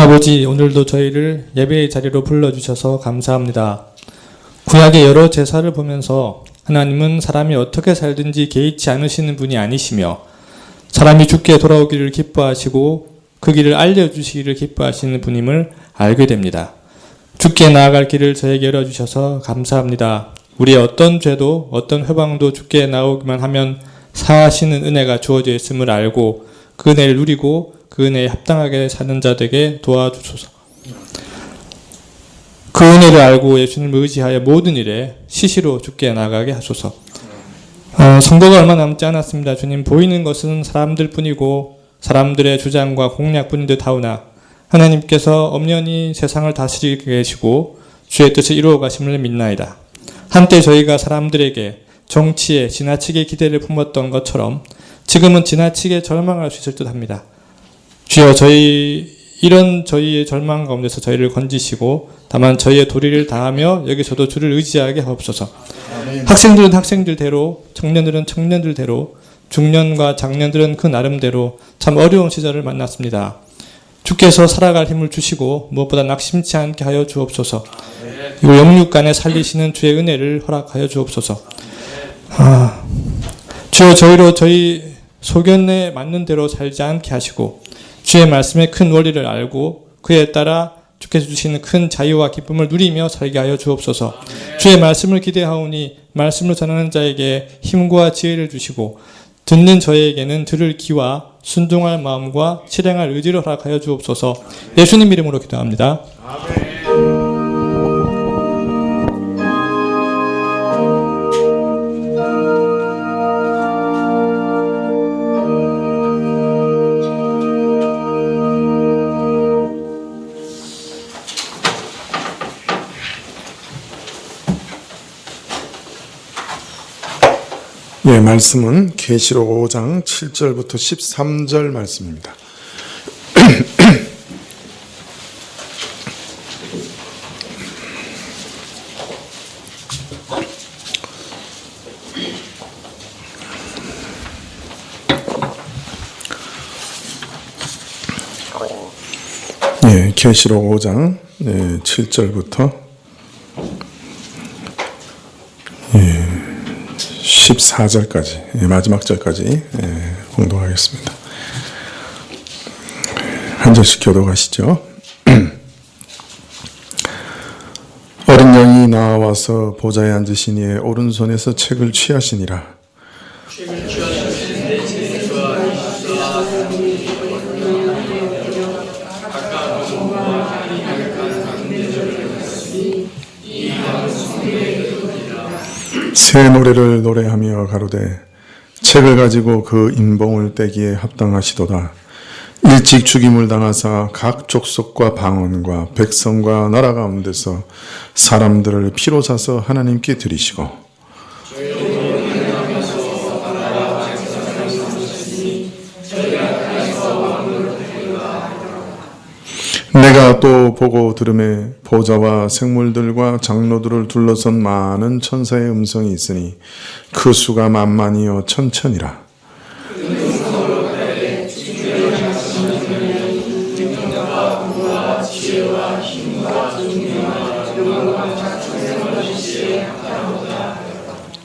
아버지, 오늘도 저희를 예배의 자리로 불러주셔서 감사합니다. 구약의 여러 제사를 보면서 하나님은 사람이 어떻게 살든지 개의치 않으시는 분이 아니시며 사람이 죽게 돌아오기를 기뻐하시고 그 길을 알려주시기를 기뻐하시는 분임을 알게 됩니다. 죽게 나아갈 길을 저에게 열어주셔서 감사합니다. 우리의 어떤 죄도 어떤 회방도 죽게 나오기만 하면 사하시는 은혜가 주어져 있음을 알고 그 은혜를 누리고 그 은혜에 합당하게 사는 자들에게 도와주소서. 그 은혜를 알고 예수님을 의지하여 모든 일에 시시로 죽게 나가게 하소서. 선거가 얼마 남지 않았습니다. 주님, 보이는 것은 사람들 뿐이고 사람들의 주장과 공약뿐인 듯하오나 하나님께서 엄연히 세상을 다스리고 계시고 주의 뜻을 이루어 가심을 믿나이다. 한때 저희가 사람들에게 정치에 지나치게 기대를 품었던 것처럼 지금은 지나치게 절망할 수 있을 듯합니다. 주여, 이런 저희의 절망 가운데서 저희를 건지시고 다만 저희의 도리를 다하며 여기서도 주를 의지하게 하옵소서. 학생들은 학생들대로, 청년들은 청년들대로, 중년과 장년들은 그 나름대로 참 어려운 시절을 만났습니다. 주께서 살아갈 힘을 주시고 무엇보다 낙심치 않게 하여 주옵소서. 그리고 영육간에 살리시는 주의 은혜를 허락하여 주옵소서. 주여, 저희로 저희 소견에 맞는 대로 살지 않게 하시고 주의 말씀의 큰 원리를 알고 그에 따라 주께서 주시는 큰 자유와 기쁨을 누리며 살게 하여 주옵소서. 주의 말씀을 기대하오니 말씀을 전하는 자에게 힘과 지혜를 주시고 듣는 저에게는 들을 귀와 순종할 마음과 실행할 의지를 허락하여 주옵소서. 예수님 이름으로 기도합니다. 아멘. 예, 말씀은 계시록 5장 7절부터 13절 말씀입니다. 예, 계시록 5장 7절부터 14절까지, 마지막 절까지 공독하겠습니다. 한 절씩 교독하시죠. 어린 양이 나와서 보좌에 앉으신 이의 오른손에서 책을 취하시니라. 새 노래를 노래하며 가로되 책을 가지고 그 인봉을 떼기에 합당하시도다. 일찍 죽임을 당하사 각 족속과 방언과 백성과 나라 가운데서 사람들을 피로 사서 하나님께 드리시고 내가 또 보고 들음에 보좌와 생물들과 장로들을 둘러선 많은 천사의 음성이 있으니 그 수가 만만이요 천천이라.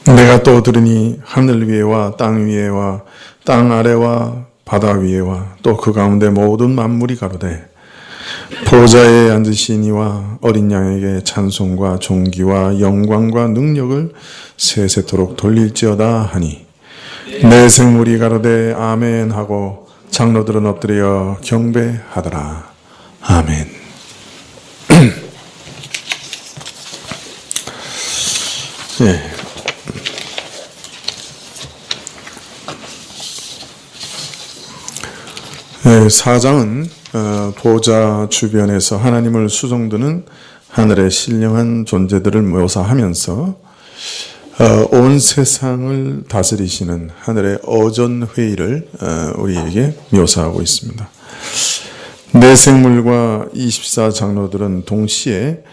내가 또 들으니 하늘 위에와 땅 위에와 땅 아래와 바다 위에와 또 그 가운데 모든 만물이 가로되 보좌에 앉으신 이와 어린 양에게 찬송과 존귀와 영광과 능력을 세세토록 돌릴지어다 하니 내 생물이 가로되 아멘 하고 장로들은 엎드려 경배하더라. 아멘. 네. 네, 4장은 보좌 주변에서 하나님을 수종드는 하늘의 신령한 존재들을 묘사하면서 온 세상을 다스리시는 하늘의 어전회의를 우리에게 묘사하고 있습니다. 네 생물과 24장로들은 동시에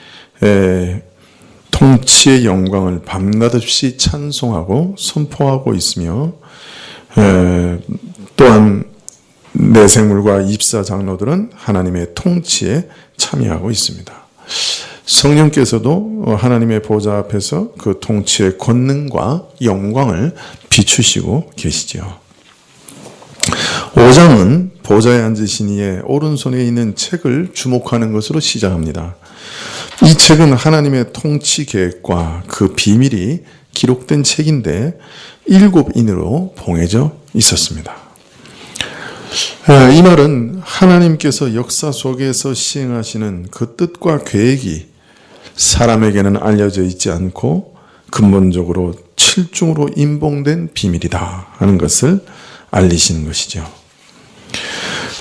통치의 영광을 밤낮 없이 찬송하고 선포하고 있으며 또한 내생물과 24장로들은 하나님의 통치에 참여하고 있습니다. 성령께서도 하나님의 보좌 앞에서 그 통치의 권능과 영광을 비추시고 계시지요. 5장은 보좌에 앉으신 이의 오른손에 있는 책을 주목하는 것으로 시작합니다. 이 책은 하나님의 통치 계획과 그 비밀이 기록된 책인데 7인으로 봉해져 있었습니다. 이 말은 하나님께서 역사 속에서 시행하시는 그 뜻과 계획이 사람에게는 알려져 있지 않고 근본적으로 7중으로 인봉된 비밀이다 하는 것을 알리시는 것이죠.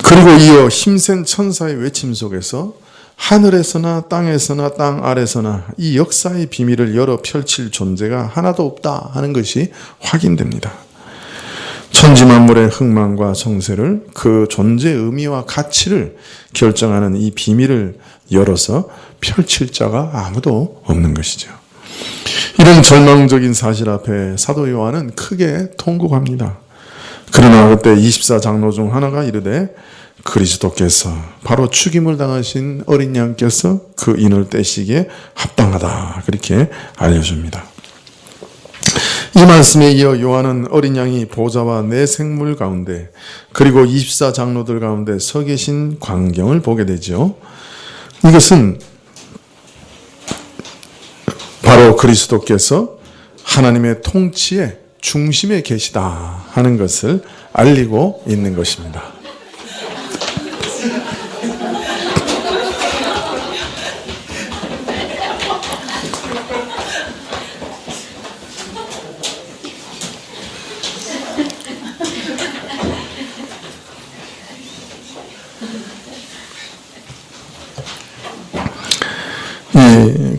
그리고 이어 힘센 천사의 외침 속에서 하늘에서나 땅에서나 땅 아래서나 이 역사의 비밀을 열어 펼칠 존재가 하나도 없다 하는 것이 확인됩니다. 천지만물의 흥망과 정세를 그 존재의 의미와 가치를 결정하는 이 비밀을 열어서 펼칠 자가 아무도 없는 것이죠. 이런 절망적인 사실 앞에 사도 요한은 크게 통곡합니다. 그러나 그때 24장로 중 하나가 이르되 그리스도께서 바로 죽임을 당하신 어린 양께서 그 인을 떼시기에 합당하다 그렇게 알려줍니다. 이 말씀에 이어 요한은 어린 양이 보좌와 내 생물 가운데 그리고 24장로들 가운데 서 계신 광경을 보게 되죠. 이것은 바로 그리스도께서 하나님의 통치의 중심에 계시다 하는 것을 알리고 있는 것입니다.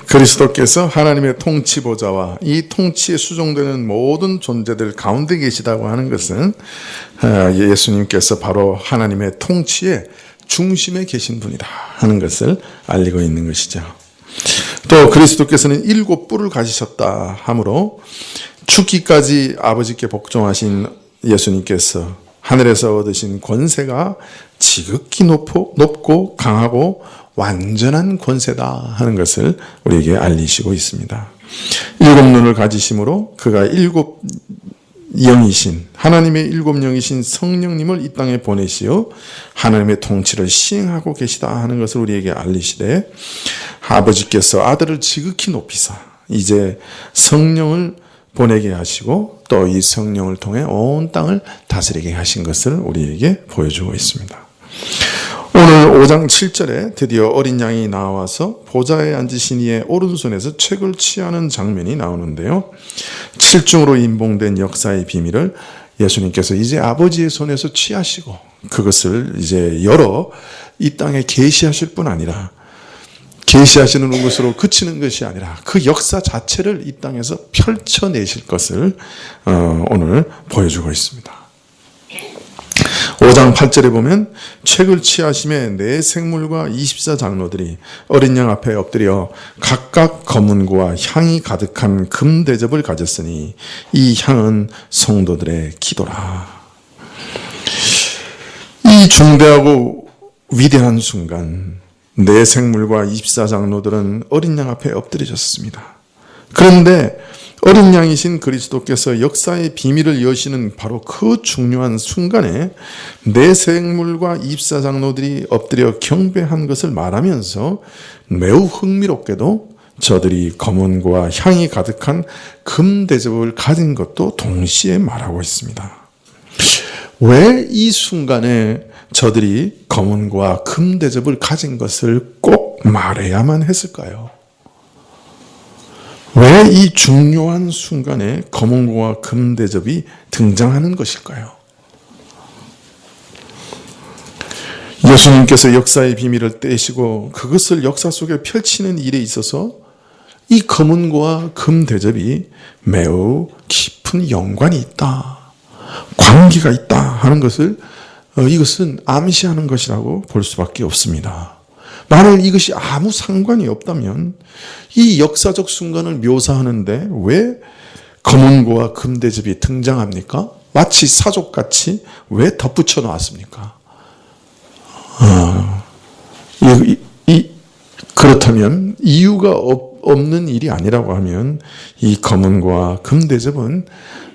그리스도께서 하나님의 통치 보좌와 이 통치에 수종되는 모든 존재들 가운데 계시다고 하는 것은 예수님께서 바로 하나님의 통치의 중심에 계신 분이다 하는 것을 알리고 있는 것이죠. 또 그리스도께서는 7뿔을 가지셨다 하므로 죽기까지 아버지께 복종하신 예수님께서 하늘에서 얻으신 권세가 지극히 높고 강하고 완전한 권세다 하는 것을 우리에게 알리시고 있습니다. 7눈을 가지심으로 그가 7영이신 하나님의 7영이신 성령님을 이 땅에 보내시어 하나님의 통치를 시행하고 계시다 하는 것을 우리에게 알리시되 아버지께서 아들을 지극히 높이사 이제 성령을 보내게 하시고 또 이 성령을 통해 온 땅을 다스리게 하신 것을 우리에게 보여주고 있습니다. 오늘 5장 7절에 드디어 어린 양이 나와서 보좌에 앉으신 이의 오른손에서 책을 취하는 장면이 나오는데요. 7중으로 인봉된 역사의 비밀을 예수님께서 이제 아버지의 손에서 취하시고 그것을 이제 열어 이 땅에 계시하실 뿐 아니라 계시하시는 것으로 그치는 것이 아니라 그 역사 자체를 이 땅에서 펼쳐내실 것을 오늘 보여주고 있습니다. 5장 8절에 보면 책을 취하심에 네 생물과 24장로들이 어린 양 앞에 엎드려 각각 검은고와 향이 가득한 금 대접을 가졌으니 이 향은 성도들의 기도라. 이 중대하고 위대한 순간 네 생물과 24장로들은 어린 양 앞에 엎드려졌습니다. 그런데 어린 양이신 그리스도께서 역사의 비밀을 여시는 바로 그 중요한 순간에 네 생물과 24장로들이 엎드려 경배한 것을 말하면서 매우 흥미롭게도 저들이 검은고와 향이 가득한 금 대접을 가진 것도 동시에 말하고 있습니다. 왜 이 순간에 저들이 검은고와 금 대접을 가진 것을 꼭 말해야만 했을까요? 왜 이 중요한 순간에 검은고와 금 대접이 등장하는 것일까요? 예수님께서 역사의 비밀을 떼시고 그것을 역사 속에 펼치는 일에 있어서 이 검은고와 금 대접이 매우 깊은 연관이 있다, 관계가 있다 하는 것을 이것은 암시하는 것이라고 볼 수밖에 없습니다. 만약 이것이 아무 상관이 없다면 이 역사적 순간을 묘사하는데 왜 검은고와 금 대접이 등장합니까? 마치 사족같이 왜 덧붙여 놨습니까? 그렇다면 이유가 없는 일이 아니라고 하면 이 검은고와 금대접은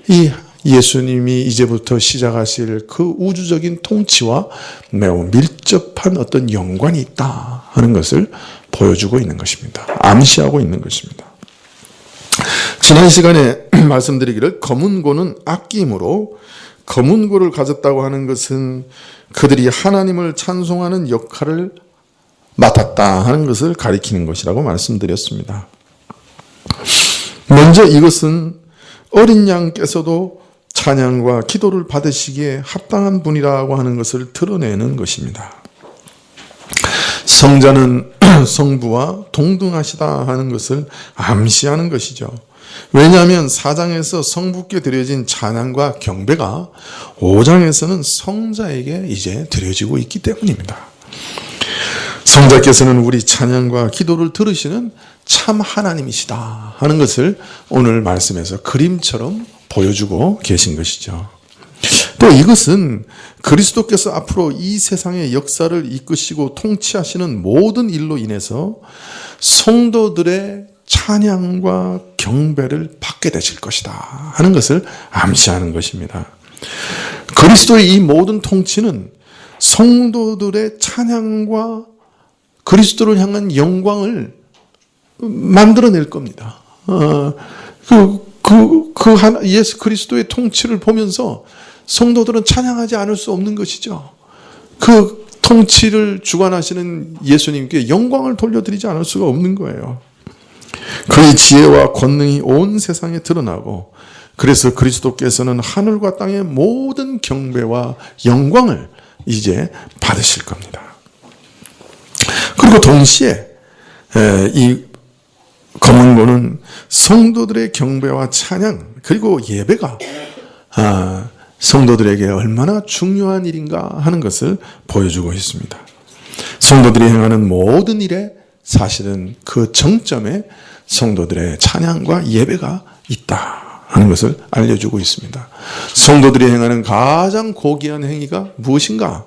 이 예수님이 이제부터 시작하실 그 우주적인 통치와 매우 밀접한 어떤 연관이 있다 하는 것을 보여주고 있는 것입니다. 암시하고 있는 것입니다. 지난 시간에 말씀드리기를 검은고는 아낌으로, 검은고를 가졌다고 하는 것은 그들이 하나님을 찬송하는 역할을 맡았다 하는 것을 가리키는 것이라고 말씀드렸습니다. 먼저 이것은 어린 양께서도 찬양과 기도를 받으시기에 합당한 분이라고 하는 것을 드러내는 것입니다. 성자는 성부와 동등하시다 하는 것을 암시하는 것이죠. 왜냐하면 4장에서 성부께 드려진 찬양과 경배가 5장에서는 성자에게 이제 드려지고 있기 때문입니다. 성자께서는 우리 찬양과 기도를 들으시는 참 하나님이시다 하는 것을 오늘 말씀에서 그림처럼 보여주고 계신 것이죠. 또 이것은 그리스도께서 앞으로 이 세상의 역사를 이끄시고 통치하시는 모든 일로 인해서 성도들의 찬양과 경배를 받게 되실 것이다 하는 것을 암시하는 것입니다. 그리스도의 이 모든 통치는 성도들의 찬양과 그리스도를 향한 영광을 만들어낼 겁니다. 예수 그리스도의 통치를 보면서 성도들은 찬양하지 않을 수 없는 것이죠. 그 통치를 주관하시는 예수님께 영광을 돌려드리지 않을 수가 없는 거예요. 그의 지혜와 권능이 온 세상에 드러나고, 그래서 그리스도께서는 하늘과 땅의 모든 경배와 영광을 이제 받으실 겁니다. 그리고 동시에 이 검은고는 성도들의 경배와 찬양 그리고 예배가 성도들에게 얼마나 중요한 일인가 하는 것을 보여주고 있습니다. 성도들이 행하는 모든 일에 사실은 그 정점에 성도들의 찬양과 예배가 있다 하는 것을 알려주고 있습니다. 성도들이 행하는 가장 고귀한 행위가 무엇인가?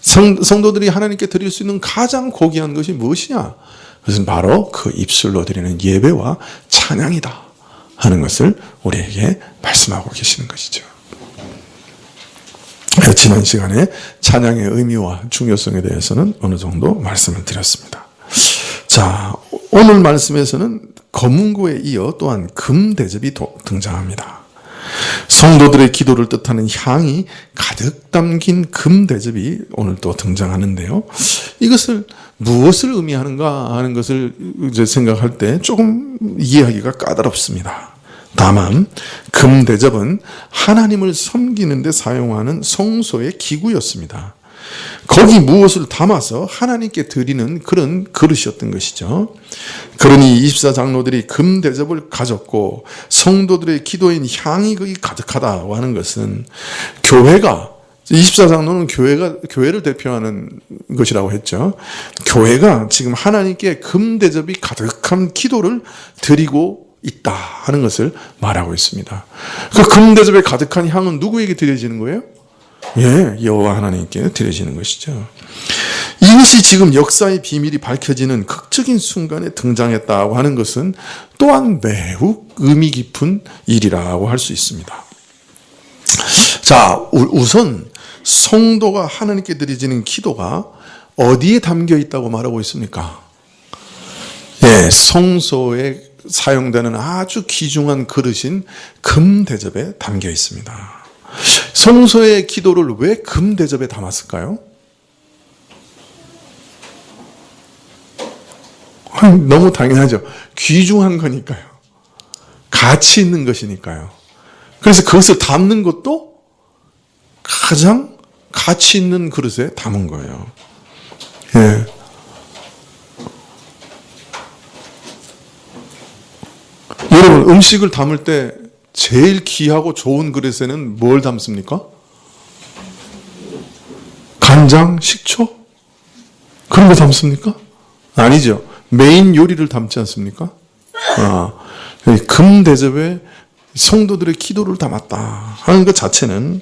성도들이 하나님께 드릴 수 있는 가장 고귀한 것이 무엇이냐? 그것은 바로 그 입술로 드리는 예배와 찬양이다 하는 것을 우리에게 말씀하고 계시는 것이죠. 지난 시간에 찬양의 의미와 중요성에 대해서는 어느 정도 말씀을 드렸습니다. 자, 오늘 말씀에서는 검은고에 이어 또한 금대접이 등장합니다. 성도들의 기도를 뜻하는 향이 가득 담긴 금대접이 오늘 또 등장하는데요. 이것을 무엇을 의미하는가 하는 것을 이제 생각할 때 조금 이해하기가 까다롭습니다. 다만 금대접은 하나님을 섬기는 데 사용하는 성소의 기구였습니다. 거기 무엇을 담아서 하나님께 드리는 그런 그릇이었던 것이죠. 그러니 24장로들이 금대접을 가졌고 성도들의 기도인 향이 거기 가득하다고 하는 것은 교회가, 24장로는 교회를 대표하는 것이라고 했죠. 교회가 지금 하나님께 금대접이 가득한 기도를 드리고 있다 하는 것을 말하고 있습니다. 그 금대접에 가득한 향은 누구에게 드려지는 거예요? 여호와 하나님께 드려지는 것이죠. 이것이 지금 역사의 비밀이 밝혀지는 극적인 순간에 등장했다고 하는 것은 또한 매우 의미 깊은 일이라고 할 수 있습니다. 자, 우선 성도가 하나님께 드려지는 기도가 어디에 담겨 있다고 말하고 있습니까? 성소에 사용되는 아주 귀중한 그릇인 금대접에 담겨 있습니다. 성소의 기도를 왜 금대접에 담았을까요? 너무 당연하죠. 귀중한 거니까요. 가치 있는 것이니까요. 그래서 그것을 담는 것도 가장 가치 있는 그릇에 담은 거예요. 여러분, 음식을 담을 때 제일 귀하고 좋은 그릇에는 뭘 담습니까? 간장, 식초? 그런 거 담습니까? 아니죠. 메인 요리를 담지 않습니까? 금대접에 성도들의 기도를 담았다 하는 것 자체는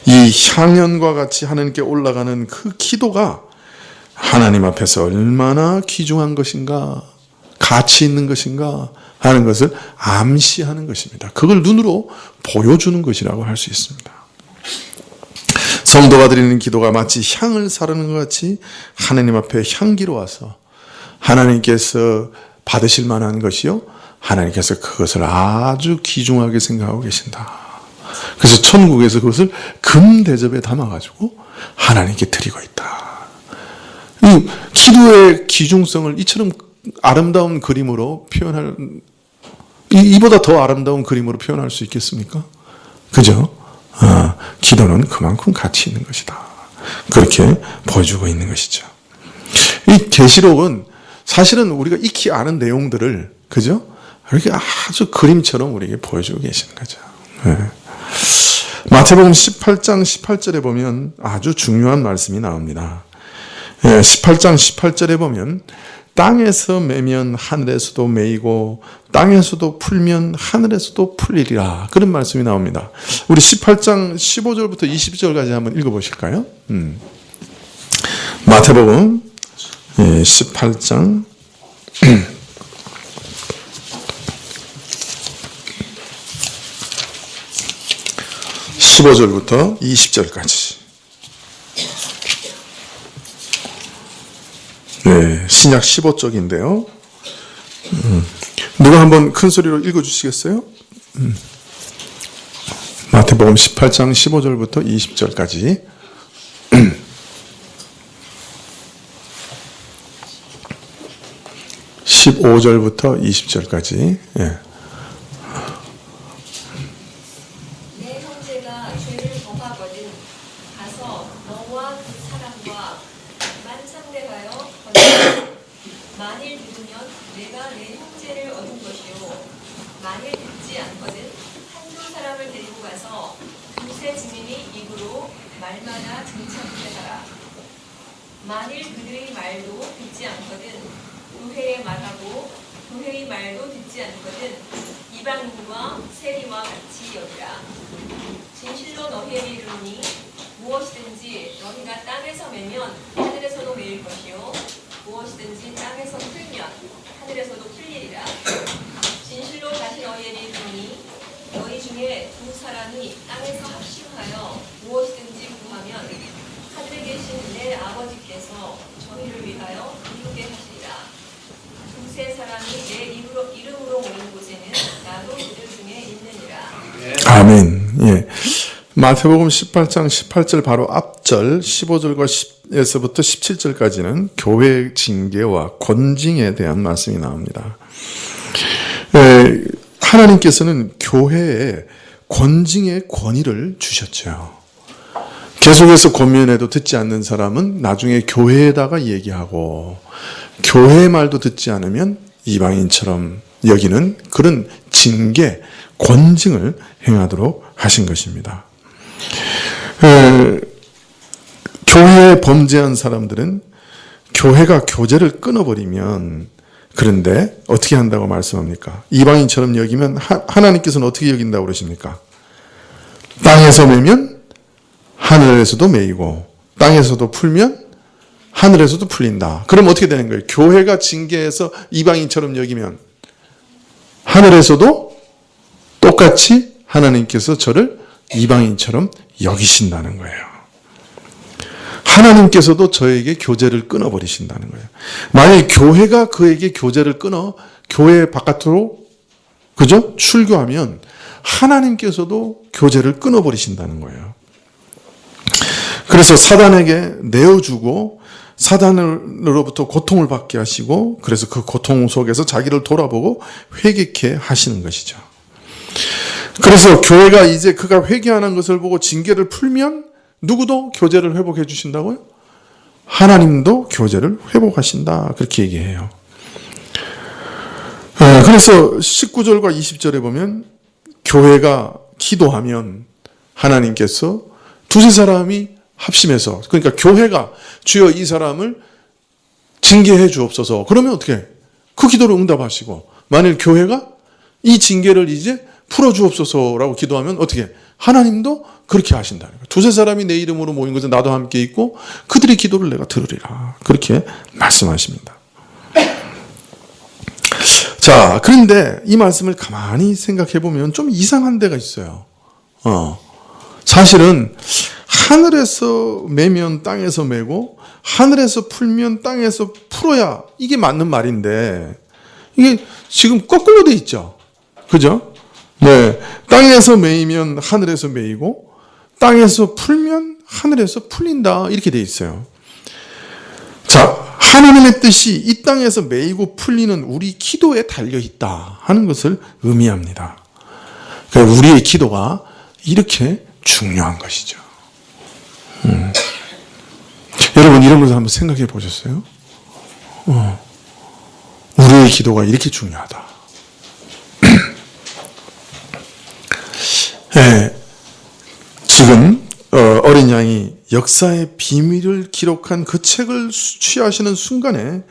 이 향연과 같이 하나님께 올라가는 그 기도가 하나님 앞에서 얼마나 귀중한 것인가, 가치 있는 것인가 하는 것을 암시하는 것입니다. 그걸 눈으로 보여주는 것이라고 할 수 있습니다. 성도가 드리는 기도가 마치 향을 사르는 것 같이 하나님 앞에 향기로워서 하나님께서 받으실 만한 것이요, 하나님께서 그것을 아주 귀중하게 생각하고 계신다. 그래서 천국에서 그것을 금대접에 담아가지고 하나님께 드리고 있다. 이 기도의 귀중성을 이처럼 아름다운 그림으로 표현할, 이보다 더 아름다운 그림으로 표현할 수 있겠습니까? 그죠? 기도는 그만큼 가치 있는 것이다. 그렇게 보여주고 있는 것이죠. 이 계시록은 사실은 우리가 익히 아는 내용들을, 그죠? 이렇게 아주 그림처럼 우리에게 보여주고 계시는 거죠. 네. 마태복음 18장 18절에 보면 아주 중요한 말씀이 나옵니다. 18장 18절에 보면 땅에서 매면 하늘에서도 매이고 땅에서도 풀면 하늘에서도 풀리리라, 그런 말씀이 나옵니다. 우리 18장 15절부터 20절까지 한번 읽어보실까요? 마태복음 18장 15절부터 20절까지. 네, 신약 15쪽인데요. 누가 한번 큰 소리로 읽어주시겠어요? 마태복음 18장 15절부터 20절까지. 15절부터 20절까지. 예. 내 형제가 죄를 범하거든 가서 너와 그 사람과 만상대하여 건너라. 만일 들으면 내가 내 형제를 얻은 것이요 만일 듣지 않거든 한두 사람을 데리고 가서 두세 증인이 입으로 말마다 증찬케 하라. 만일 그들의 말도 듣지 않거든 교회의 말하고 교회의 말도 듣지 않거든 이방인과 세리와 같이 여기라. 진실로 너희에게 이르노니 무엇이든지 너희가 땅에서 매면 하늘에서도 매일 것이요 무엇이든지 땅에서 풀면 하늘에서도 풀리리라. 진실로 다시 너희에게 이르노니 너희 중에 두 사람이 땅에서 합심하여 무엇이든지 구하면 하늘에 계신 내 아버지께서 저희를 위하여 이루게 하시리라. 두세 사람이 내 이름으로 오는 곳에는 나도 그들 중에 있느니라. 아멘. 예. 마태복음 18장 18절 바로 앞절 15절과 10에서부터 17절까지는 교회 징계와 권징에 대한 말씀이 나옵니다. 하나님께서는 교회에 권징의 권위를 주셨죠. 계속해서 권면해도 듣지 않는 사람은 나중에 교회에다가 얘기하고, 교회의 말도 듣지 않으면 이방인처럼 여기는 그런 징계, 권징을 행하도록 하신 것입니다. 교회에 범죄한 사람들은 교회가 교제를 끊어버리면, 그런데 어떻게 한다고 말씀합니까? 이방인처럼 여기면 하나님께서는 어떻게 여긴다고 그러십니까? 땅에서 매면 하늘에서도 매이고 땅에서도 풀면 하늘에서도 풀린다. 그럼 어떻게 되는 거예요? 교회가 징계해서 이방인처럼 여기면 하늘에서도 똑같이 하나님께서 저를 이방인처럼 여기신다는 거예요. 하나님께서도 저에게 교제를 끊어버리신다는 거예요. 만약 교회가 그에게 교제를 끊어 교회 바깥으로, 그죠? 출교하면 하나님께서도 교제를 끊어버리신다는 거예요. 그래서 사단에게 내어주고 사단으로부터 고통을 받게 하시고, 그래서 그 고통 속에서 자기를 돌아보고 회개케 하시는 것이죠. 그래서 교회가 이제 그가 회개하는 것을 보고 징계를 풀면 누구도 교제를 회복해 주신다고요? 하나님도 교제를 회복하신다. 그렇게 얘기해요. 그래서 19절과 20절에 보면 교회가 기도하면 하나님께서 두세 사람이 합심해서, 그러니까 교회가 주여 이 사람을 징계해 주옵소서. 그러면 어떻게 해? 그 기도를 응답하시고, 만일 교회가 이 징계를 이제 풀어 주옵소서라고 기도하면 어떻게 해? 하나님도 그렇게 하신다는 거예요. 두세 사람이 내 이름으로 모인 것에 나도 함께 있고 그들의 기도를 내가 들으리라. 그렇게 말씀하십니다. 자, 그런데 이 말씀을 가만히 생각해 보면 좀 이상한 데가 있어요. 사실은 하늘에서 매면 땅에서 매고 하늘에서 풀면 땅에서 풀어야 이게 맞는 말인데 이게 지금 거꾸로 돼 있죠. 그죠? 네. 땅에서 매이면 하늘에서 매이고 땅에서 풀면 하늘에서 풀린다. 이렇게 돼 있어요. 자, 하나님의 뜻이 이 땅에서 매이고 풀리는 우리 기도에 달려 있다 하는 것을 의미합니다. 그러니까 우리의 기도가 이렇게 중요한 것이죠. 여러분 이런 것을 한번 생각해 보셨어요? 우리의 기도가 이렇게 중요하다. 네, 지금 어린 양이 역사의 비밀을 기록한 그 책을 취하시는 순간에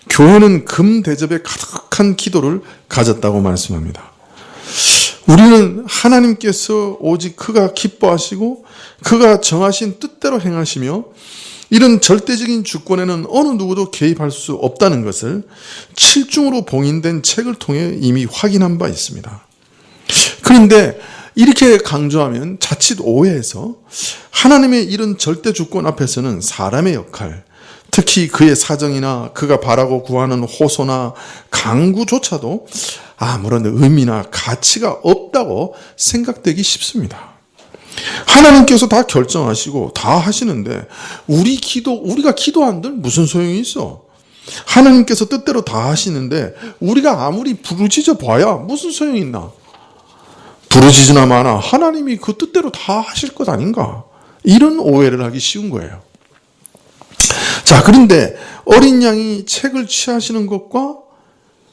교회는 금 대접에 가득한 기도를 가졌다고 말씀합니다. 우리는 하나님께서 오직 그가 기뻐하시고 그가 정하신 뜻대로 행하시며 이런 절대적인 주권에는 어느 누구도 개입할 수 없다는 것을 7중으로 봉인된 책을 통해 이미 확인한 바 있습니다. 그런데 이렇게 강조하면 자칫 오해해서 하나님의 이런 절대 주권 앞에서는 사람의 역할, 특히 그의 사정이나 그가 바라고 구하는 호소나 강구조차도 아무런 의미나 가치가 없다고 생각되기 쉽습니다. 하나님께서 다 결정하시고 다 하시는데 우리가 기도한들 무슨 소용이 있어? 하나님께서 뜻대로 다 하시는데 우리가 아무리 부르짖어 봐야 무슨 소용이 있나? 부르짖으나 마나 하나님이 그 뜻대로 다 하실 것 아닌가? 이런 오해를 하기 쉬운 거예요. 자, 그런데 어린 양이 책을 취하시는 것과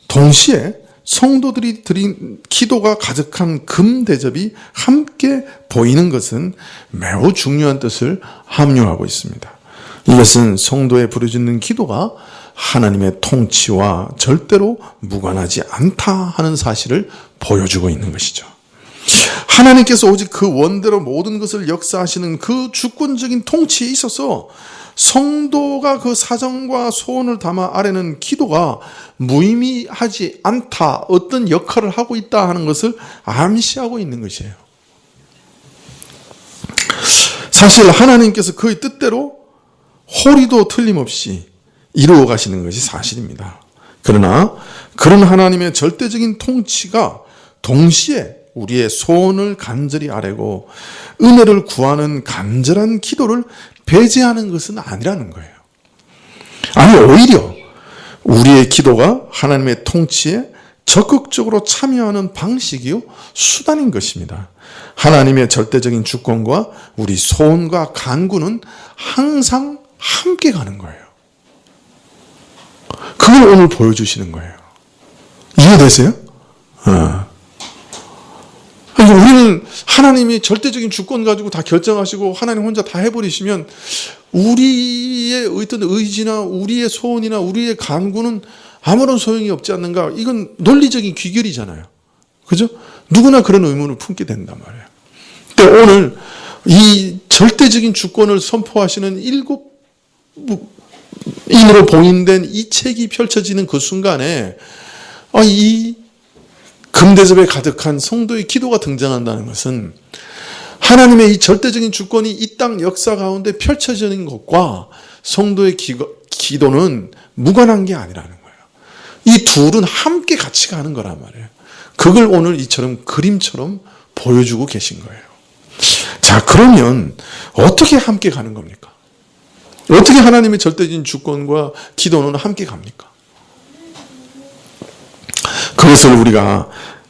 동시에 성도들이 드린 기도가 가득한 금 대접이 함께 보이는 것은 매우 중요한 뜻을 함유하고 있습니다. 이것은 성도의 부르짖는 기도가 하나님의 통치와 절대로 무관하지 않다 하는 사실을 보여주고 있는 것이죠. 하나님께서 오직 그 원대로 모든 것을 역사하시는 그 주권적인 통치에 있어서 성도가 그 사정과 소원을 담아 아뢰는 기도가 무의미하지 않다, 어떤 역할을 하고 있다 하는 것을 암시하고 있는 것이에요. 사실 하나님께서 그의 뜻대로 호리도 틀림없이 이루어 가시는 것이 사실입니다. 그러나 그런 하나님의 절대적인 통치가 동시에 우리의 소원을 간절히 아뢰고 은혜를 구하는 간절한 기도를 배제하는 것은 아니라는 거예요. 아니, 오히려 우리의 기도가 하나님의 통치에 적극적으로 참여하는 방식이요, 수단인 것입니다. 하나님의 절대적인 주권과 우리 소원과 간구는 항상 함께 가는 거예요. 그걸 오늘 보여주시는 거예요. 이해되세요? 우리는 하나님이 절대적인 주권 가지고 다 결정하시고 하나님 혼자 다 해버리시면 우리의 어떤 의지나 우리의 소원이나 우리의 간구는 아무런 소용이 없지 않는가? 이건 논리적인 귀결이잖아요. 그죠? 누구나 그런 의문을 품게 된단 말이에요. 근데 오늘 이 절대적인 주권을 선포하시는 7인으로 봉인된 이 책이 펼쳐지는 그 순간에 이 금대접에 가득한 성도의 기도가 등장한다는 것은 하나님의 이 절대적인 주권이 이 땅 역사 가운데 펼쳐지는 것과 성도의 기도는 무관한 게 아니라는 거예요. 이 둘은 함께 같이 가는 거란 말이에요. 그걸 오늘 이처럼 그림처럼 보여주고 계신 거예요. 자, 그러면 어떻게 함께 가는 겁니까? 어떻게 하나님의 절대적인 주권과 기도는 함께 갑니까? 그것을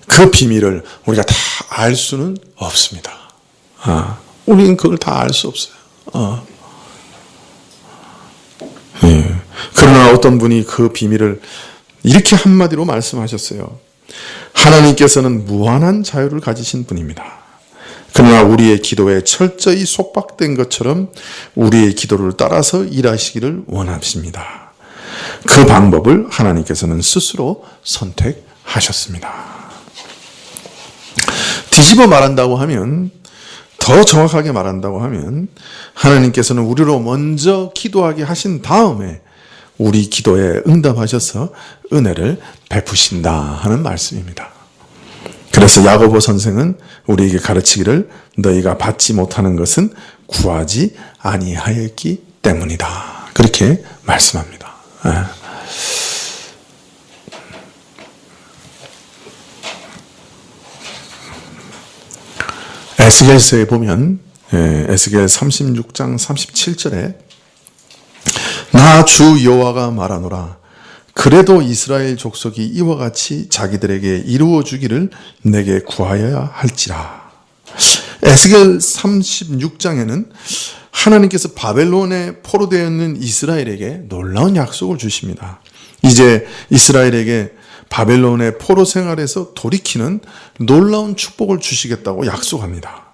그 비밀을 우리가 다 알 수는 없습니다. 우리는 그걸 다 알 수 없어요. 예. 그러나 어떤 분이 그 비밀을 이렇게 한마디로 말씀하셨어요. 하나님께서는 무한한 자유를 가지신 분입니다. 그러나 우리의 기도에 철저히 속박된 것처럼 우리의 기도를 따라서 일하시기를 원하십니다. 그 방법을 하나님께서는 스스로 선택하셨습니다. 뒤집어 말한다고 하면 더 정확하게 말한다고 하면 하나님께서는 우리로 먼저 기도하게 하신 다음에 우리 기도에 응답하셔서 은혜를 베푸신다 하는 말씀입니다. 그래서 야고보 선생은 우리에게 가르치기를 너희가 받지 못하는 것은 구하지 아니하였기 때문이다. 그렇게 말씀합니다. 에스겔서에 보면 에스겔 36장 37절에 나 주 여호와가 말하노라 그래도 이스라엘 족속이 이와 같이 자기들에게 이루어 주기를 내게 구하여야 할지라. 에스겔 36장에는 하나님께서 바벨론에 포로되어 있는 이스라엘에게 놀라운 약속을 주십니다. 이제 이스라엘에게 바벨론의 포로 생활에서 돌이키는 놀라운 축복을 주시겠다고 약속합니다.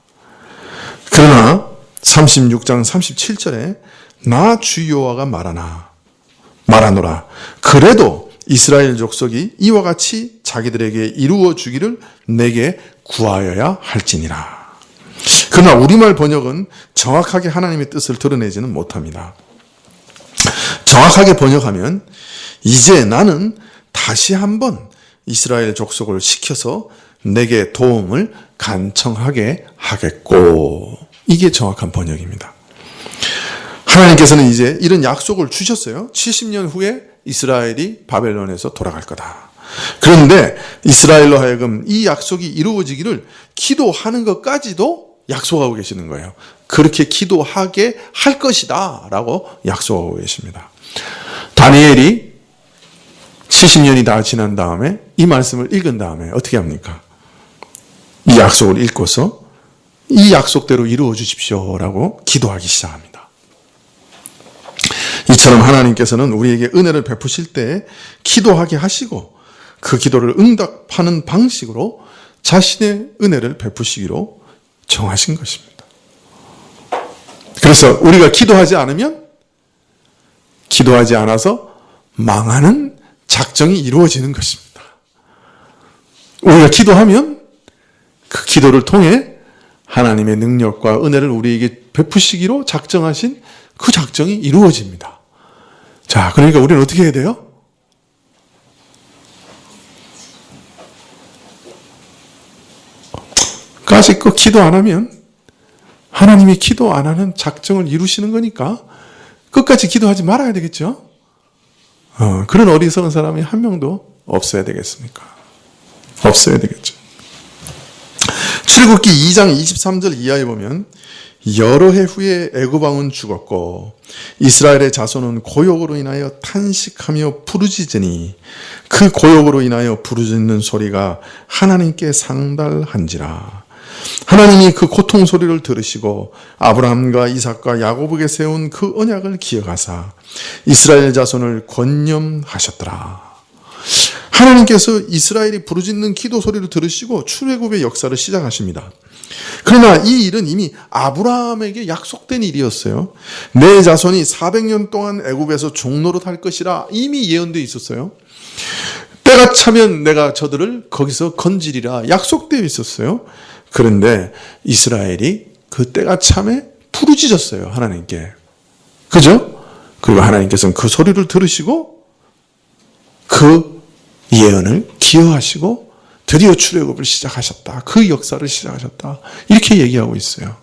그러나 36장 37절에 나 주 여호와가 말하노라 그래도 이스라엘 족속이 이와 같이 자기들에게 이루어 주기를 내게 구하여야 할지니라. 그러나 우리말 번역은 정확하게 하나님의 뜻을 드러내지는 못합니다. 정확하게 번역하면 이제 나는 다시 한번 이스라엘 족속을 시켜서 내게 도움을 간청하게 하겠고, 이게 정확한 번역입니다. 하나님께서는 이제 이런 약속을 주셨어요. 70년 후에 이스라엘이 바벨론에서 돌아갈 거다. 그런데 이스라엘로 하여금 이 약속이 이루어지기를 기도하는 것까지도 약속하고 계시는 거예요. 그렇게 기도하게 할 것이다 라고 약속하고 계십니다. 다니엘이 70년이 다 지난 다음에 이 말씀을 읽은 다음에 어떻게 합니까? 이 약속을 읽고서 이 약속대로 이루어 주십시오 라고 기도하기 시작합니다. 이처럼 하나님께서는 우리에게 은혜를 베푸실 때 기도하게 하시고 그 기도를 응답하는 방식으로 자신의 은혜를 베푸시기로 정하신 것입니다. 그래서 우리가 기도하지 않으면 기도하지 않아서 망하는 작정이 이루어지는 것입니다. 우리가 기도하면 그 기도를 통해 하나님의 능력과 은혜를 우리에게 베푸시기로 작정하신 그 작정이 이루어집니다. 자, 그러니까 우리는 어떻게 해야 돼요? 까짓 거 기도 안 하면 하나님이 기도 안 하는 작정을 이루시는 거니까 끝까지 기도하지 말아야 되겠죠? 그런 어리석은 사람이 한 명도 없어야 되겠습니까? 없어야 되겠죠. 출애굽기 2장 23절 이하에 보면 여러 해 후에 애굽 왕은 죽었고 이스라엘의 자손은 고욕으로 인하여 탄식하며 부르짖으니 그 고욕으로 인하여 부르짖는 소리가 하나님께 상달한지라. 하나님이 그 고통 소리를 들으시고 아브라함과 이삭과 야곱에게 세운 그 언약을 기억하사 이스라엘 자손을 권념하셨더라. 하나님께서 이스라엘이 부르짖는 기도 소리를 들으시고 출애굽의 역사를 시작하십니다. 그러나 이 일은 이미 아브라함에게 약속된 일이었어요. 내 자손이 400년 동안 애굽에서 종노릇 할 것이라 이미 예언되어 있었어요. 때가 차면 내가 저들을 거기서 건지리라 약속되어 있었어요. 그런데 이스라엘이 그 때가 참에 부르짖었어요, 하나님께. 그죠? 그리고 하나님께서는 그 소리를 들으시고 그 예언을 기여하시고 드디어 출애굽을 시작하셨다. 그 역사를 시작하셨다. 이렇게 얘기하고 있어요.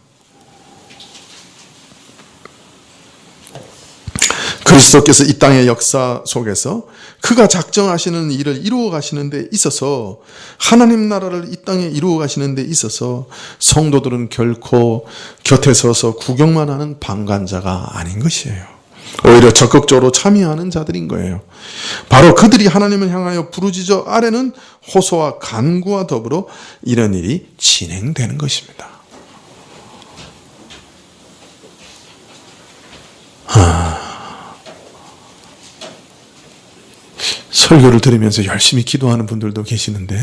그리스도께서 이 땅의 역사 속에서 그가 작정하시는 일을 이루어 가시는 데 있어서 하나님 나라를 이 땅에 이루어 가시는 데 있어서 성도들은 결코 곁에 서서 구경만 하는 방관자가 아닌 것이에요. 오히려 적극적으로 참여하는 자들인 거예요. 바로 그들이 하나님을 향하여 부르짖어 아래는 호소와 간구와 더불어 이런 일이 진행되는 것입니다. 설교를 들으면서 열심히 기도하는 분들도 계시는데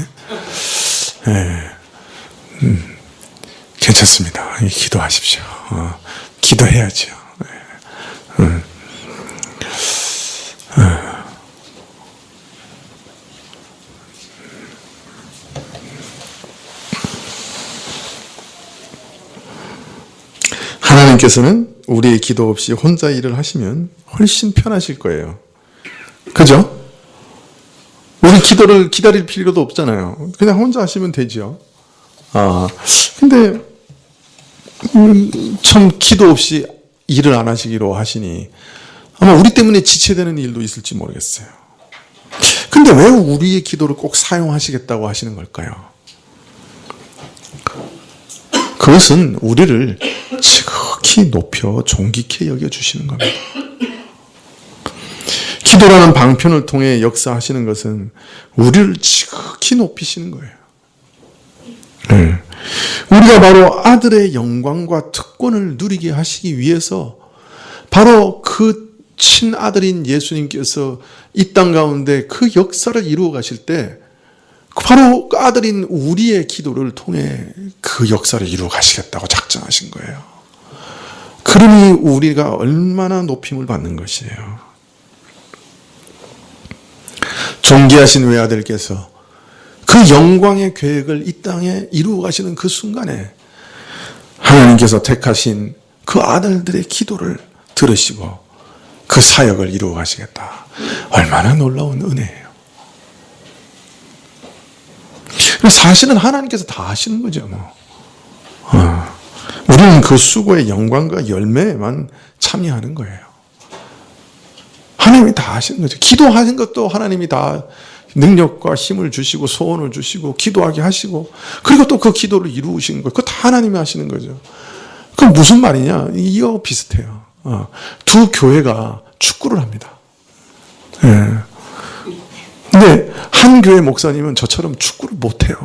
괜찮습니다. 기도하십시오. 기도해야죠. 하나님께서는 우리의 기도 없이 혼자 일을 하시면 훨씬 편하실 거예요. 그죠? 우리 기도를 기다릴 필요도 없잖아요. 그냥 혼자 하시면 되죠. 근데 참 기도 없이 일을 안 하시기로 하시니 아마 우리 때문에 지체되는 일도 있을지 모르겠어요. 근데 왜 우리의 기도를 꼭 사용하시겠다고 하시는 걸까요? 그것은 우리를 지극히 높여 존귀케 여겨주시는 겁니다. 기도라는 방편을 통해 역사하시는 것은 우리를 지극히 높이시는 거예요. 네. 우리가 바로 아들의 영광과 특권을 누리게 하시기 위해서 바로 그 친아들인 예수님께서 이 땅 가운데 그 역사를 이루어 가실 때 바로 그 아들인 우리의 기도를 통해 그 역사를 이루어 가시겠다고 작정하신 거예요. 그러니 우리가 얼마나 높임을 받는 것이에요. 존귀하신 외아들께서 그 영광의 계획을 이 땅에 이루어 가시는 그 순간에 하나님께서 택하신 그 아들들의 기도를 들으시고 그 사역을 이루어 가시겠다. 얼마나 놀라운 은혜예요. 사실은 하나님께서 다 하시는 거죠. 우리는 그 수고의 영광과 열매에만 참여하는 거예요. 하나님이 다 하시는 거죠. 기도하는 것도 하나님이 다 능력과 힘을 주시고 소원을 주시고 기도하게 하시고 그리고 또 그 기도를 이루시는 거예요. 그거 다 하나님이 하시는 거죠. 그럼 무슨 말이냐? 이거 비슷해요. 두 교회가 축구를 합니다. 예. 근데 한 교회 목사님은 저처럼 축구를 못해요.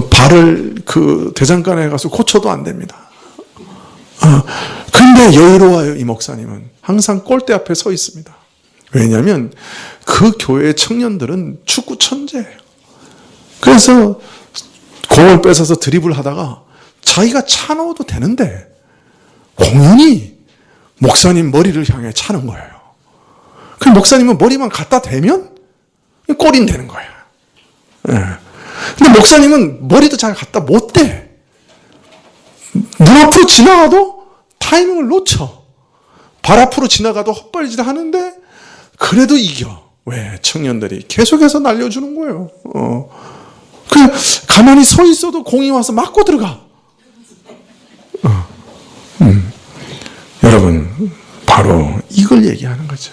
발을 그 대장간에 가서 고쳐도 안 됩니다. 근데 여유로워요. 이 목사님은 항상 골대 앞에 서 있습니다. 왜냐하면 그 교회의 청년들은 축구 천재예요. 그래서 공을 뺏어서 드리블 하다가 자기가 차 넣어도 되는데 공연히 목사님 머리를 향해 차는 거예요. 그 목사님은 머리만 갖다 대면 골인 되는 거예요. 예. 근데 목사님은 머리도 잘 갖다 못 대. 눈 앞으로 지나가도 타이밍을 놓쳐. 발 앞으로 지나가도 헛발질 하는데 그래도 이겨. 왜? 청년들이 계속해서 날려주는 거예요. 그냥 가만히 서 있어도 공이 와서 맞고 들어가. 여러분, 바로 이걸 얘기하는 거죠.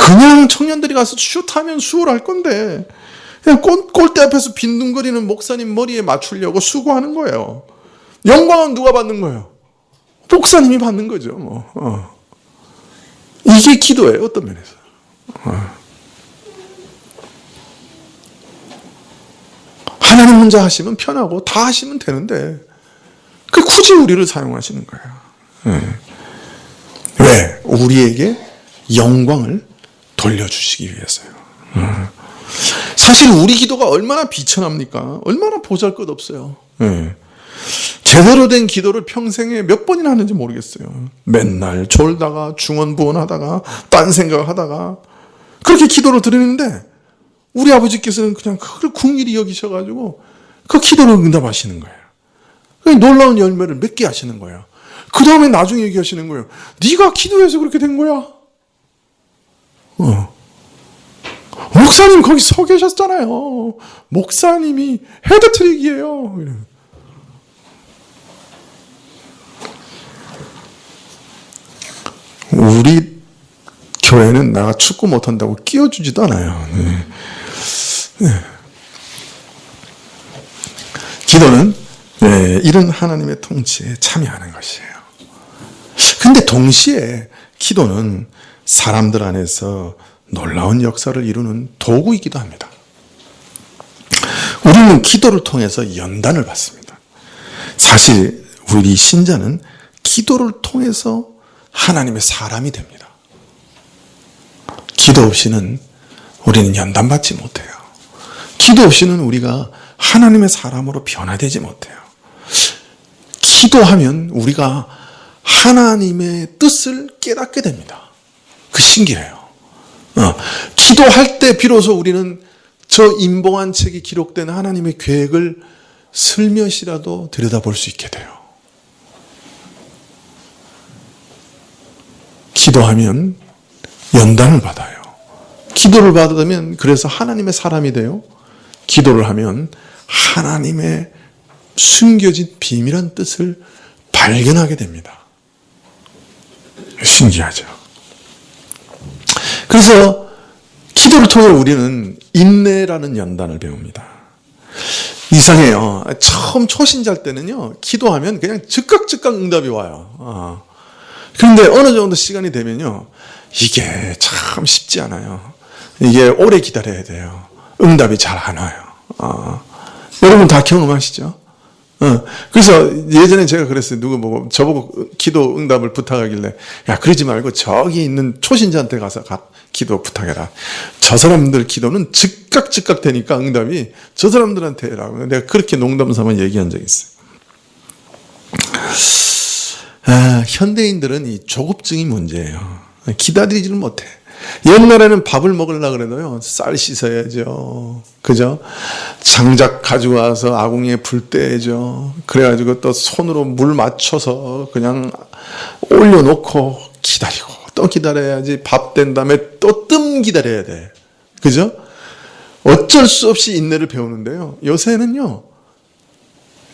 그냥 청년들이 가서 슛하면 수월할 건데, 그냥 골대 앞에서 빈둥거리는 목사님 머리에 맞추려고 수고하는 거예요. 영광은 누가 받는 거예요? 목사님이 받는 거죠. 이게 기도예요, 어떤 면에서. 하나님 혼자 하시면 편하고 다 하시면 되는데, 굳이 우리를 사용하시는 거예요. 왜? 우리에게 영광을 돌려주시기 위해서요. 사실 우리 기도가 얼마나 비천합니까? 얼마나 보잘것없어요. 제대로 된 기도를 평생에 몇 번이나 하는지 모르겠어요. 맨날 졸다가 중언부언하다가 딴 생각하다가 그렇게 기도를 드리는데 우리 아버지께서는 그냥 그걸 궁일이 여기셔가지고 그 기도를 응답하시는 거예요. 놀라운 열매를 맺게 하시는 거예요. 그 다음에 나중에 얘기하시는 거예요. 네가 기도해서 그렇게 된 거야. 목사님 거기 서 계셨잖아요. 목사님이 헤드트릭이에요. 우리 교회는 나 축구 못한다고 끼워주지도 않아요. 기도는 이런 하나님의 통치에 참여하는 것이에요. 근데 동시에 기도는 사람들 안에서 놀라운 역사를 이루는 도구이기도 합니다. 우리는 기도를 통해서 연단을 받습니다. 사실 우리 신자는 기도를 통해서 하나님의 사람이 됩니다. 기도 없이는 우리는 연단받지 못해요. 기도 없이는 우리가 하나님의 사람으로 변화되지 못해요. 기도하면 우리가 하나님의 뜻을 깨닫게 됩니다. 그 신기해요. 기도할 때 비로소 우리는 저 임봉한 책이 기록된 하나님의 계획을 슬며시라도 들여다볼 수 있게 돼요. 기도하면 연단을 받아요. 기도를 받으면 그래서 하나님의 사람이 돼요. 기도를 하면 하나님의 숨겨진 비밀한 뜻을 발견하게 됩니다. 신기하죠. 그래서 기도를 통해 우리는 인내라는 연단을 배웁니다. 이상해요. 처음 초신자일 때는요, 기도하면 그냥 즉각 응답이 와요. 그런데 어느 정도 시간이 되면요, 이게 참 쉽지 않아요. 이게 오래 기다려야 돼요. 응답이 잘 안 와요. 여러분 다 경험하시죠? 그래서 예전에 제가 그랬어요. 누구 보고 저보고 기도 응답을 부탁하길래, 야, 그러지 말고 저기 있는 초신자한테 가서 기도 부탁해라. 저 사람들 기도는 즉각 되니까 응답이 저 사람들한테 해라고. 내가 그렇게 농담 삼아 얘기한 적이 있어요. 현대인들은 이 조급증이 문제예요. 기다리지를 못해. 옛날에는 밥을 먹으려고 그래도요, 쌀 씻어야죠. 그죠? 장작 가져와서 아궁이에 불 떼야죠. 그래가지고 또 손으로 물 맞춰서 그냥 올려놓고 기다리고 또 기다려야지. 밥 된 다음에 또 뜸 기다려야 돼. 그죠? 어쩔 수 없이 인내를 배우는데요. 요새는요,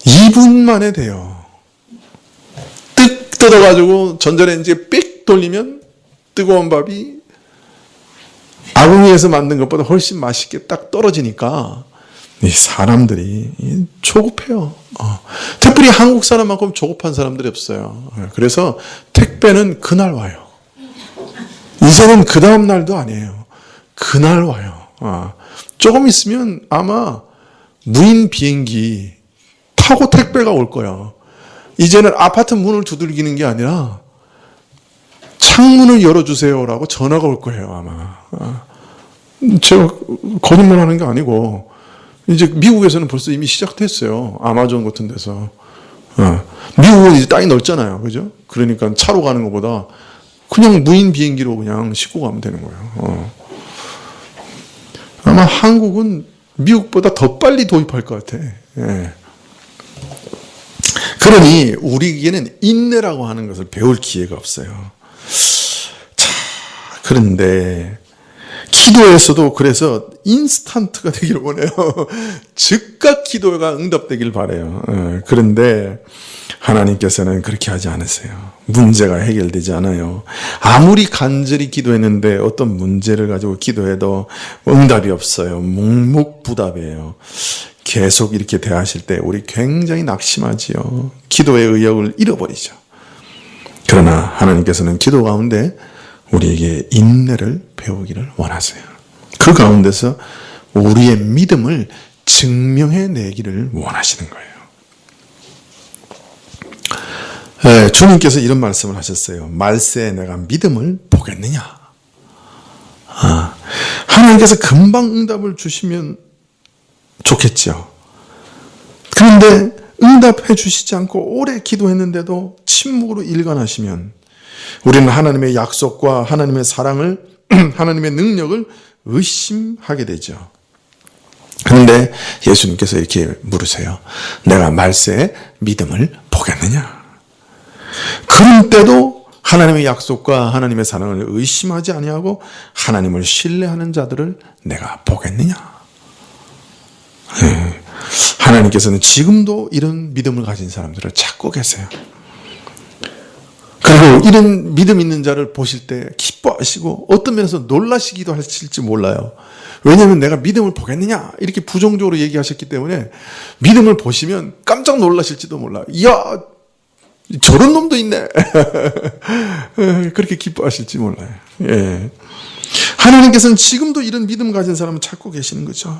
2분 만에 돼요. 뜩 뜯어가지고 전자레인지에 삑 돌리면 뜨거운 밥이 아궁이에서 만든 것보다 훨씬 맛있게 딱 떨어지니까 이 사람들이 조급해요. 특별히 한국 사람만큼 조급한 사람들이 없어요. 그래서 택배는 그날 와요. 이제는 그 다음 날도 아니에요. 그날 와요. 조금 있으면 아마 무인 비행기 타고 택배가 올 거예요. 이제는 아파트 문을 두들기는 게 아니라 창문을 열어주세요라고 전화가 올 거예요, 아마. 제가 거짓말 하는 게 아니고, 이제 미국에서는 벌써 이미 시작됐어요. 아마존 같은 데서. 미국은 이제 땅이 넓잖아요. 그죠? 그러니까 차로 가는 것보다 그냥 무인 비행기로 그냥 싣고 가면 되는 거예요. 아마 한국은 미국보다 더 빨리 도입할 것 같아. 예. 그러니 우리에게는 인내라고 하는 것을 배울 기회가 없어요. 자, 그런데 기도에서도 그래서 인스턴트가 되기를 원해요. 즉각 기도가 응답되길 바라요. 그런데 하나님께서는 그렇게 하지 않으세요. 문제가 해결되지 않아요. 아무리 간절히 기도했는데 어떤 문제를 가지고 기도해도 응답이 없어요. 묵묵부답이에요. 계속 이렇게 대하실 때 우리 굉장히 낙심하지요. 기도의 의욕을 잃어버리죠. 그러나 하나님께서는 기도 가운데 우리에게 인내를 배우기를 원하세요. 그 가운데서 우리의 믿음을 증명해내기를 원하시는 거예요. 주님께서 이런 말씀을 하셨어요. 말세에 내가 믿음을 보겠느냐. 하나님께서 금방 응답을 주시면 좋겠죠. 그런데 응답해 주시지 않고 오래 기도했는데도 침묵으로 일관하시면 우리는 하나님의 약속과 하나님의 사랑을, 하나님의 능력을 의심하게 되죠. 그런데 예수님께서 이렇게 물으세요. 내가 말세에 믿음을 보겠느냐? 그런 때도 하나님의 약속과 하나님의 사랑을 의심하지 아니하고 하나님을 신뢰하는 자들을 내가 보겠느냐? 하나님께서는 지금도 이런 믿음을 가진 사람들을 찾고 계세요. 그리고 이런 믿음 있는 자를 보실 때 기뻐하시고 어떤 면에서 놀라시기도 하실지 몰라요. 왜냐하면 내가 믿음을 보겠느냐 이렇게 부정적으로 얘기하셨기 때문에 믿음을 보시면 깜짝 놀라실지도 몰라요. 이야, 저런 놈도 있네. 그렇게 기뻐하실지 몰라요. 예. 하나님께서는 지금도 이런 믿음 가진 사람을 찾고 계시는 거죠.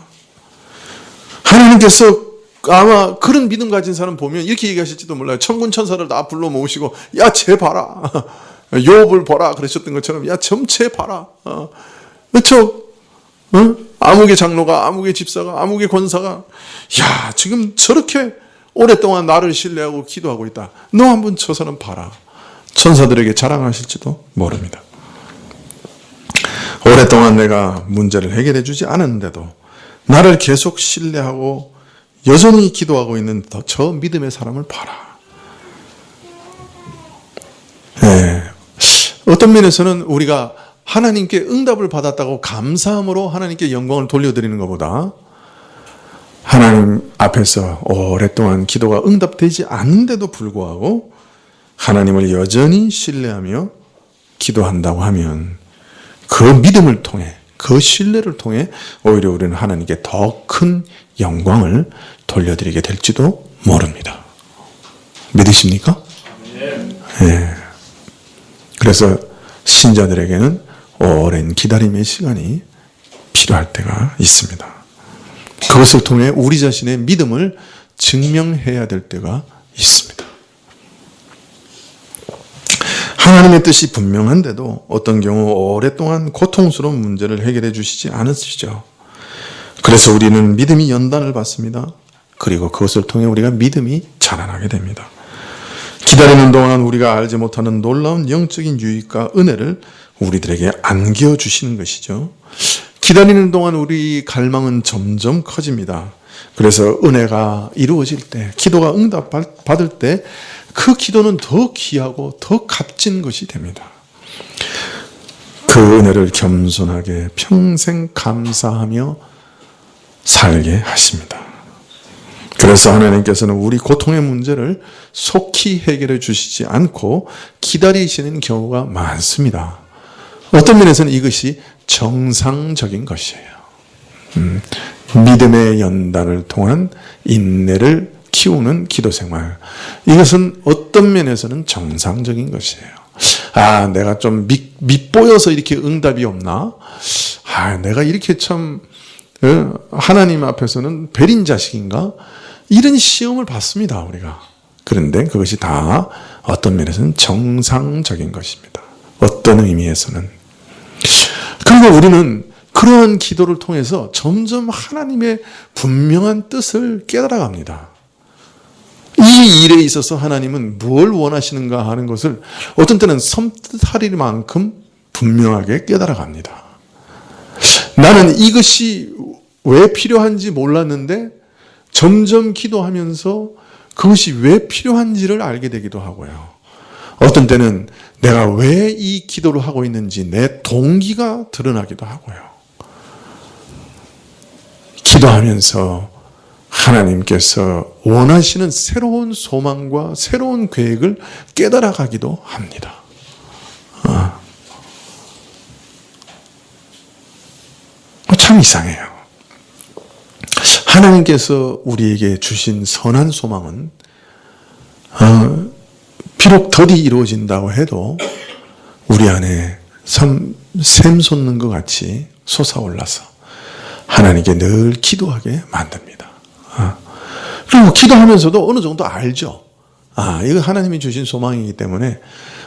하나님께서 아마 그런 믿음 가진 사람 보면 이렇게 얘기하실지도 몰라요. 천군 천사를 다 불러 모으시고 야, 쟤 봐라. 욥을 봐라 그러셨던 것처럼 야, 쟤 봐라. 그렇죠? 아무개 장로가, 아무개 집사가, 아무개 권사가 야, 지금 저렇게 오랫동안 나를 신뢰하고 기도하고 있다. 너 한번 저 사람 봐라. 천사들에게 자랑하실지도 모릅니다. 오랫동안 내가 문제를 해결해 주지 않았는데도 나를 계속 신뢰하고 여전히 기도하고 있는 저 믿음의 사람을 봐라. 네. 어떤 면에서는 우리가 하나님께 응답을 받았다고 감사함으로 하나님께 영광을 돌려드리는 것보다 하나님 앞에서 오랫동안 기도가 응답되지 않는데도 불구하고 하나님을 여전히 신뢰하며 기도한다고 하면 그 믿음을 통해, 그 신뢰를 통해 오히려 우리는 하나님께 더 큰 영광을 돌려드리게 될지도 모릅니다. 믿으십니까? 네. 그래서 신자들에게는 오랜 기다림의 시간이 필요할 때가 있습니다. 그것을 통해 우리 자신의 믿음을 증명해야 될 때가 있습니다. 하나님의 뜻이 분명한데도 어떤 경우 오랫동안 고통스러운 문제를 해결해 주시지 않으시죠. 그래서 우리는 믿음이 연단을 받습니다. 그리고 그것을 통해 우리가 믿음이 자라나게 됩니다. 기다리는 동안 우리가 알지 못하는 놀라운 영적인 유익과 은혜를 우리들에게 안겨주시는 것이죠. 기다리는 동안 우리 갈망은 점점 커집니다. 그래서 은혜가 이루어질 때, 기도가 응답받을 때 그 기도는 더 귀하고 더 값진 것이 됩니다. 그 은혜를 겸손하게 평생 감사하며 살게 하십니다. 그래서 하나님께서는 우리 고통의 문제를 속히 해결해 주시지 않고 기다리시는 경우가 많습니다. 어떤 면에서는 이것이 정상적인 것이에요. 믿음의 연단을 통한 인내를 키우는 기도 생활. 이것은 어떤 면에서는 정상적인 것이에요. 아, 내가 좀 밉보여서 이렇게 응답이 없나? 아, 내가 이렇게 참 하나님 앞에서는 베린 자식인가? 이런 시험을 받습니다, 우리가. 그런데 그것이 다 어떤 면에서는 정상적인 것입니다. 어떤 의미에서는. 그리고 우리는 그러한 기도를 통해서 점점 하나님의 분명한 뜻을 깨달아갑니다. 이 일에 있어서 하나님은 뭘 원하시는가 하는 것을 어떤 때는 섬뜩하릴 만큼 분명하게 깨달아갑니다. 나는 이것이 왜 필요한지 몰랐는데 점점 기도하면서 그것이 왜 필요한지를 알게 되기도 하고요. 어떤 때는 내가 왜 이 기도를 하고 있는지 내 동기가 드러나기도 하고요. 기도하면서 하나님께서 원하시는 새로운 소망과 새로운 계획을 깨달아가기도 합니다. 참 이상해요. 하나님께서 우리에게 주신 선한 소망은 비록 덜이 이루어진다고 해도 우리 안에 샘솟는 것 같이 솟아올라서 하나님께 늘 기도하게 만듭니다. 그리고 기도하면서도 어느 정도 알죠. 아, 이거 하나님이 주신 소망이기 때문에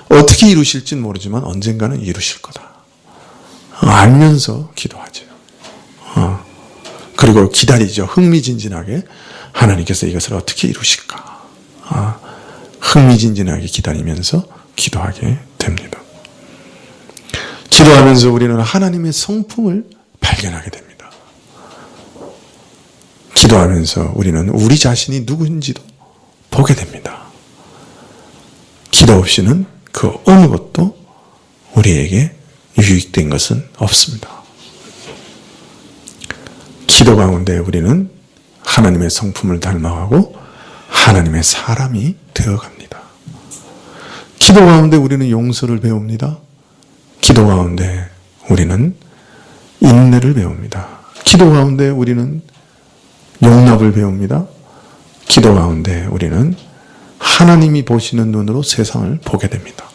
어떻게 이루실지는 모르지만 언젠가는 이루실 거다. 알면서 기도하죠. 그리고 기다리죠. 흥미진진하게 하나님께서 이것을 어떻게 이루실까. 흥미진진하게 기다리면서 기도하게 됩니다. 기도하면서 우리는 하나님의 성품을 발견하게 됩니다. 기도하면서 우리는 우리 자신이 누구인지도 보게 됩니다. 기도 없이는 그 어느 것도 우리에게 유익된 것은 없습니다. 기도 가운데 우리는 하나님의 성품을 닮아가고 하나님의 사람이 되어갑니다. 기도 가운데 우리는 용서를 배웁니다. 기도 가운데 우리는 인내를 배웁니다. 기도 가운데 우리는 용납을 배웁니다. 기도 가운데 우리는 하나님이 보시는 눈으로 세상을 보게 됩니다.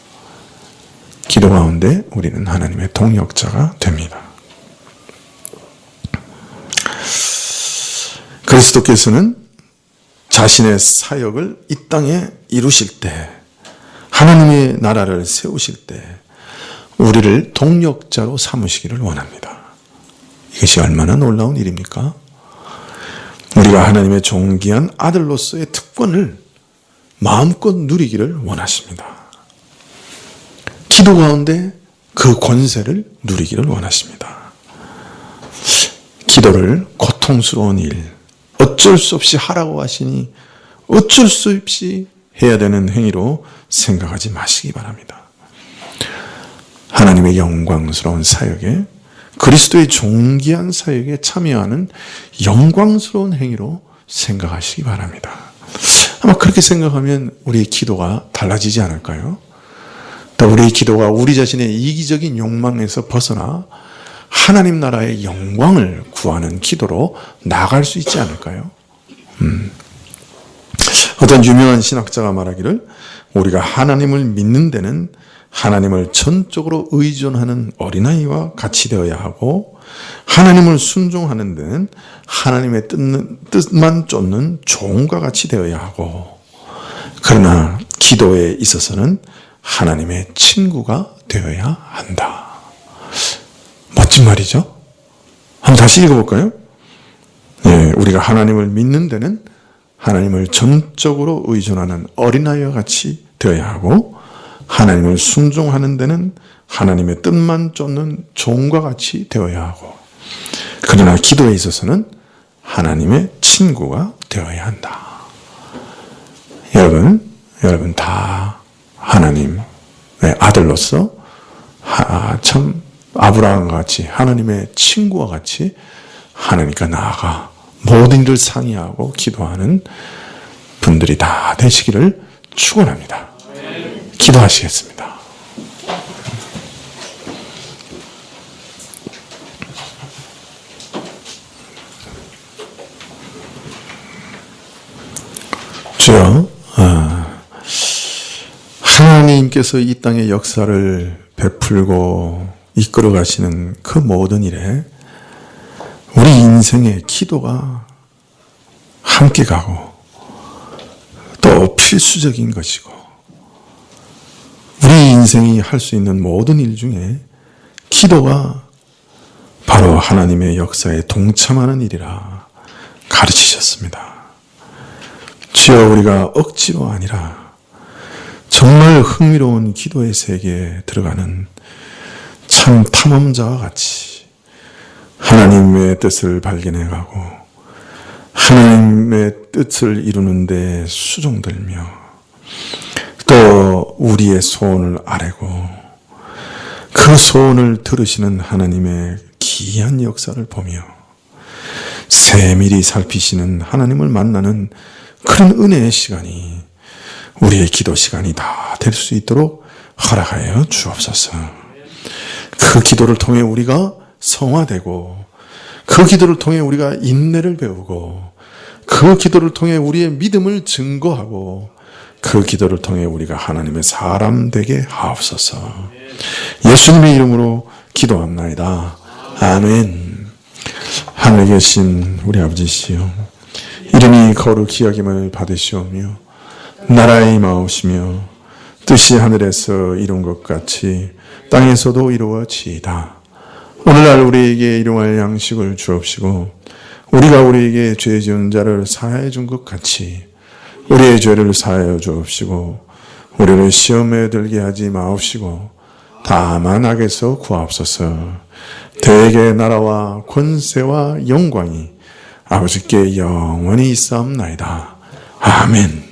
기도 가운데 우리는 하나님의 동역자가 됩니다. 그리스도께서는 자신의 사역을 이 땅에 이루실 때, 하나님의 나라를 세우실 때 우리를 동역자로 삼으시기를 원합니다. 이것이 얼마나 놀라운 일입니까? 우리가 하나님의 존귀한 아들로서의 특권을 마음껏 누리기를 원하십니다. 기도 가운데 그 권세를 누리기를 원하십니다. 기도를 고통스러운 일, 어쩔 수 없이 하라고 하시니 어쩔 수 없이 해야 되는 행위로 생각하지 마시기 바랍니다. 하나님의 영광스러운 사역에, 그리스도의 존귀한 사역에 참여하는 영광스러운 행위로 생각하시기 바랍니다. 아마 그렇게 생각하면 우리의 기도가 달라지지 않을까요? 또 우리의 기도가 우리 자신의 이기적인 욕망에서 벗어나 하나님 나라의 영광을 구하는 기도로 나아갈 수 있지 않을까요? 어떤 유명한 신학자가 말하기를, 우리가 하나님을 믿는 데는 하나님을 전적으로 의존하는 어린아이와 같이 되어야 하고, 하나님을 순종하는 데는 하나님의 뜻만 쫓는 종과 같이 되어야 하고, 그러나 기도에 있어서는 하나님의 친구가 되어야 한다. 멋진 말이죠? 한번 다시 읽어볼까요? 네, 우리가 하나님을 믿는 데는 하나님을 전적으로 의존하는 어린아이와 같이 되어야 하고, 하나님을 순종하는 데는 하나님의 뜻만 쫓는 종과 같이 되어야 하고, 그러나 기도에 있어서는 하나님의 친구가 되어야 한다. 여러분 다 하나님의 아들로서 참 아브라함과 같이 하나님의 친구와 같이 하나님과 나아가 모든 일을 상의하고 기도하는 분들이 다 되시기를 축원합니다. 기도하시겠습니다. 주여, 하나님께서 이 땅의 역사를 베풀고 이끌어 가시는 그 모든 일에 우리 인생의 기도가 함께 가고 또 필수적인 것이고, 우리 인생이 할 수 있는 모든 일 중에 기도가 바로 하나님의 역사에 동참하는 일이라 가르치셨습니다. 주여, 우리가 억지로 아니라 정말 흥미로운 기도의 세계에 들어가는 참 탐험자와 같이 하나님의 뜻을 발견해가고 하나님의 뜻을 이루는 데 수종들며 또 우리의 소원을 아뢰고 그 소원을 들으시는 하나님의 기이한 역사를 보며 세밀히 살피시는 하나님을 만나는 그런 은혜의 시간이 우리의 기도 시간이 다 될 수 있도록 허락하여 주옵소서. 그 기도를 통해 우리가 성화되고, 그 기도를 통해 우리가 인내를 배우고, 그 기도를 통해 우리의 믿음을 증거하고, 그 기도를 통해 우리가 하나님의 사람 되게 하옵소서. 예수님의 이름으로 기도합나이다. 아멘. 하늘에 계신 우리 아버지시여, 이름이 거룩히 여김을 받으시오며 나라의 임하옵시며 뜻이 하늘에서 이룬 것 같이 땅에서도 이루어지이다. 오늘날 우리에게 일용할 양식을 주옵시고, 우리가 우리에게 죄 지은 자를 사하여 준 것 같이 우리의 죄를 사하여 주옵시고, 우리를 시험에 들게 하지 마옵시고 다만 악에서 구하옵소서. 대개 나라와 권세와 영광이 아버지께 영원히 있사옵나이다. 아멘.